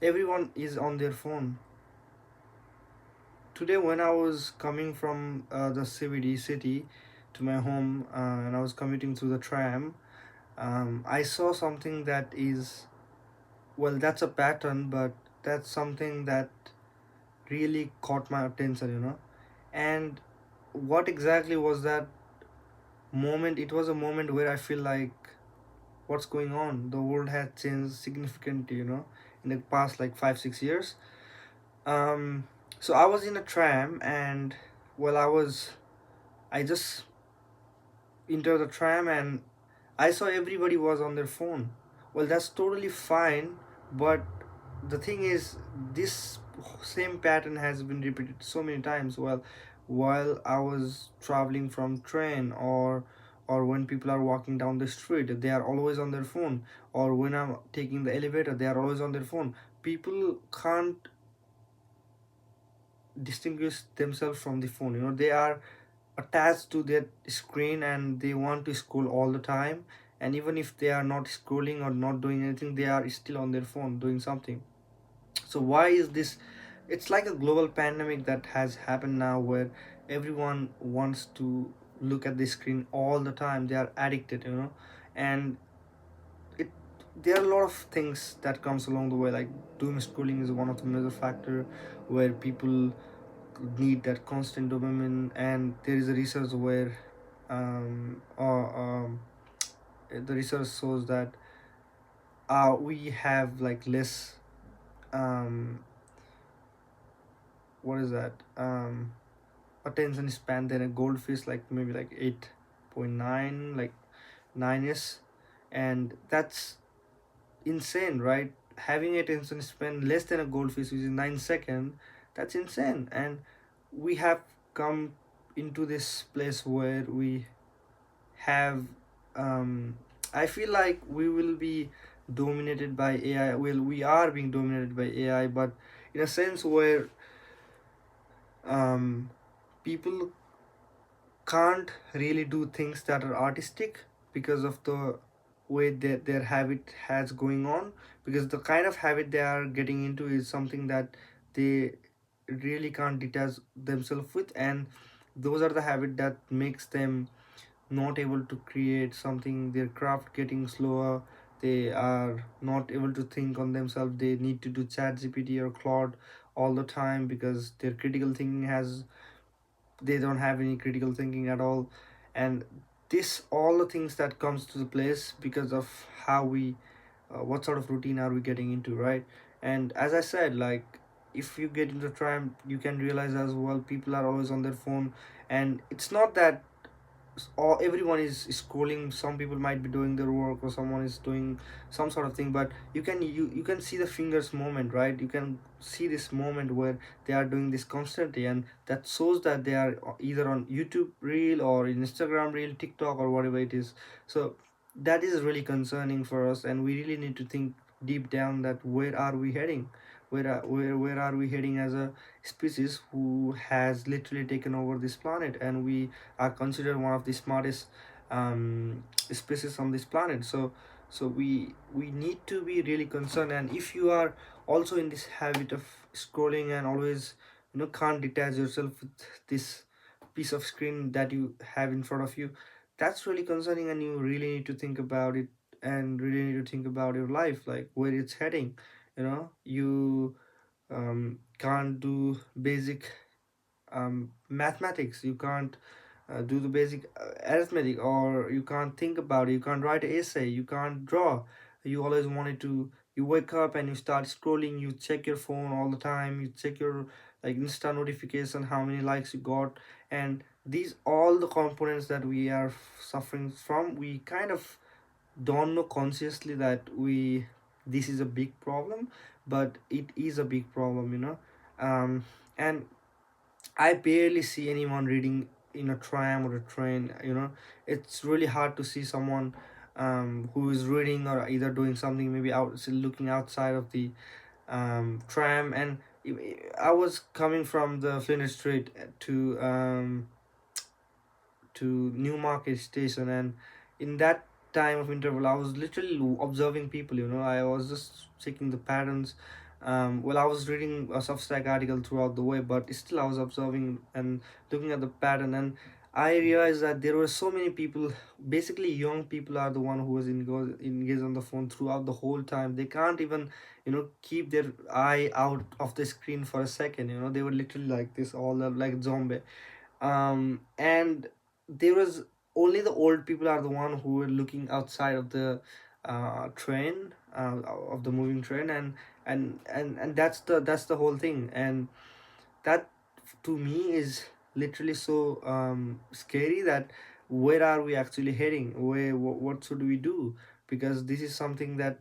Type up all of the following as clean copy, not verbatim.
Everyone is on their phone. Today when I was coming from the CBD city to my home, and I was commuting through the tram, I saw something that is, well, that's a pattern, but that's something that really caught my attention. And what exactly was that moment? It was a moment where I feel like, what's going on? The world has changed significantly, in the past like 5 6 years. um so I was in a tram, and well, I just entered the tram, and I saw everybody was on their phone. Well, that's totally fine, but the thing is, this same pattern has been repeated so many times. Well, while I was traveling from train, or when people are walking down the street, they are always on their phone. Or when I'm taking the elevator, they are always on their phone. People can't distinguish themselves from the phone. They are attached to their screen, and they want to scroll all the time. And even if they are not scrolling or not doing anything, they are still on their phone doing something. So why is this? It's like a global pandemic that has happened now, where everyone wants to look at the screen all the time. They are addicted. And it there are a lot of things that comes along the way, like doom scrolling is one of the major factor, where people need that constant dopamine. And there is a research where um, uh, um, the research shows that we have like less, um, what is that, attention span than a goldfish, like maybe like 8.9, like 9 is. And that's insane, right? Having attention span less than a goldfish, which is 9 second, that's insane. And we have come into this place where we have, um I feel like we will be dominated by AI. Well, we are being dominated by AI, but in a sense where um people can't really do things that are artistic because of the way that their habit has going on, because the kind of habit they are getting into is something that they really can't detach themselves with. And those are the habit that makes them not able to create something, their craft getting slower. They are not able to think on themselves. They need to do chat gpt or Claude all the time, because their critical thinking has, they don't have any critical thinking at all. And this all the things that comes to the place because of how we, what sort of routine are we getting into, right? And as I said, like, if you get into tram, you can realize as well, people are always on their phone. And it's not that or everyone is scrolling. Some people might be doing their work, or someone is doing some sort of thing, but you can see the fingers moment, right? You can see this moment where they are doing this constantly, and that shows that they are either on YouTube reel or Instagram reel, TikTok, or whatever it is. So that is really concerning for us, and we really need to think deep down that where are we heading, where are we heading as a species who has literally taken over this planet, and we are considered one of the smartest species on this planet. So we need to be really concerned. And if you are also in this habit of scrolling and always can't detach yourself with this piece of screen that you have in front of you, that's really concerning, and you really need to think about it, and really need to think about your life, like where it's heading. You can't do basic mathematics. You can't do the basic arithmetic, or you can't think about it. You can't write an essay, you can't draw. You always wanted to, you wake up and you start scrolling, you check your phone all the time, you check your like insta notification, how many likes you got. And these all the components that we are suffering from, we kind of don't know consciously that we, this is a big problem, but it is a big problem. And I barely see anyone reading in a tram or a train. It's really hard to see someone who is reading or either doing something, maybe out looking outside of the tram. And I was coming from the Flinders Street to Newmarket station, and in that time of interval, I was literally observing people. I was just checking the patterns, Well, I was reading a Substack article throughout the way, but still I was observing and looking at the pattern, and I realized that there were so many people. Basically, young people are the one who was engaged on the phone throughout the whole time. They can't even, keep their eye out of the screen for a second. They were literally like this, all like zombie. And there was only the old people are the one who were looking outside of the train, of the moving train, and that's the whole thing. And that, to me, is literally so scary, that where are we actually heading, what should we do? Because this is something that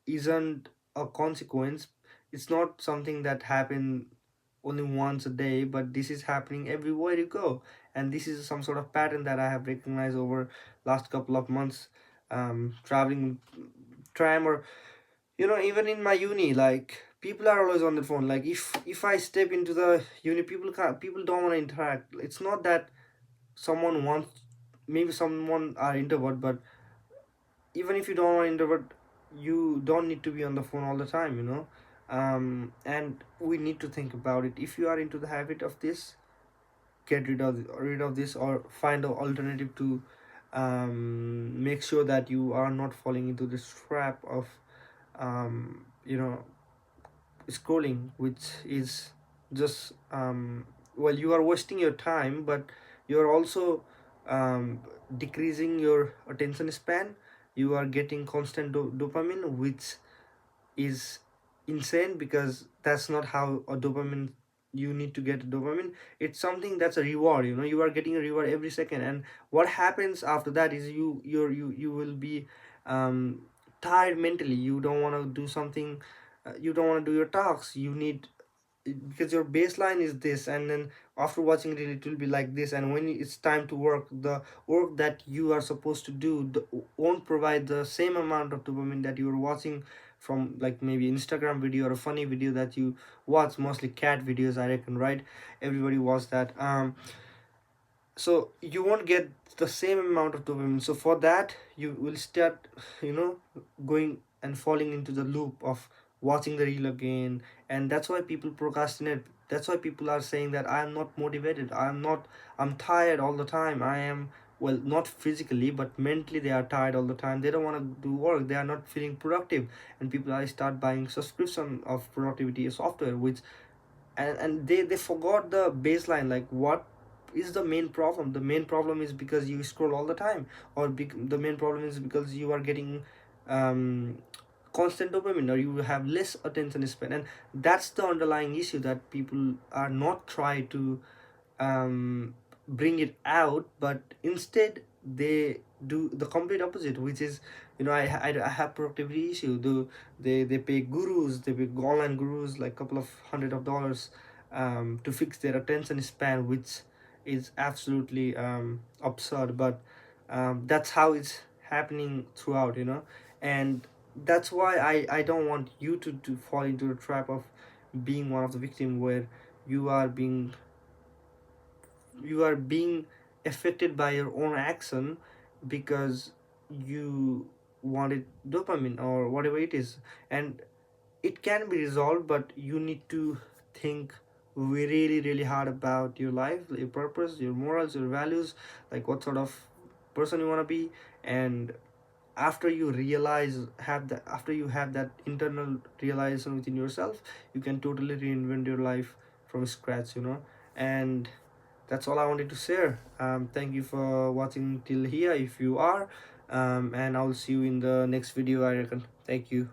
isn't a consequence. It's not something that happen only once a day, but this is happening everywhere you go. And this is some sort of pattern that I have recognized over last couple of months, traveling tram, or even in my uni, like people are always on the phone. Like if I step into the uni, people don't want to interact. It's not that someone wants, maybe someone are introvert, but even if you don't want to introvert, you don't need to be on the phone all the time. And we need to think about it. If you are into the habit of this, get rid of this, or find an alternative to make sure that you are not falling into this trap of um, you know scrolling, which is just well, you are wasting your time, but you're also um, decreasing your attention span. You are getting constant dopamine, which is insane, because that's not how a dopamine, you need to get dopamine. It's something that's a reward. You are getting a reward every second, and what happens after that is you will be um tired mentally. You don't want to do something, you don't want to do your tasks. You need, because your baseline is this, and then after watching it will be like this, and when it's time to work, the work that you are supposed to do won't provide the same amount of dopamine that you are watching from, like, maybe Instagram video or a funny video that you watch, mostly cat videos, I reckon, right? Everybody watch that. So you won't get the same amount of dopamine. So for that, you will start, you know going and falling into the loop of watching the reel again. And that's why people procrastinate. That's why people are saying that I am not motivated, I'm tired all the time. I am, well, not physically but mentally, they are tired all the time. They don't want to do work, they are not feeling productive. And people are start buying subscription of productivity software, which, and they forgot the baseline. Like, what is the main problem? The main problem is because you scroll all the time, or the main problem is because you are getting um constant dopamine, or you have less attention span. And that's the underlying issue, that people are not trying to bring it out, but instead they do the complete opposite, which is, I have productivity issue. They pay gurus, they pay online gurus like couple of hundred of dollars to fix their attention span, which is absolutely absurd. But that's how it's happening throughout. And that's why I don't want you to fall into the trap of being one of the victim, where you are being you are being affected by your own action, because you wanted dopamine or whatever it is. And it can be resolved, but you need to think really really hard about your life, your purpose, your morals, your values, like what sort of person you want to be. And after you realize have that after you have that internal realization within yourself, you can totally reinvent your life from scratch. And that's all I wanted to share. Thank you for watching till here, if you are. And I'll see you in the next video, I reckon. Thank you.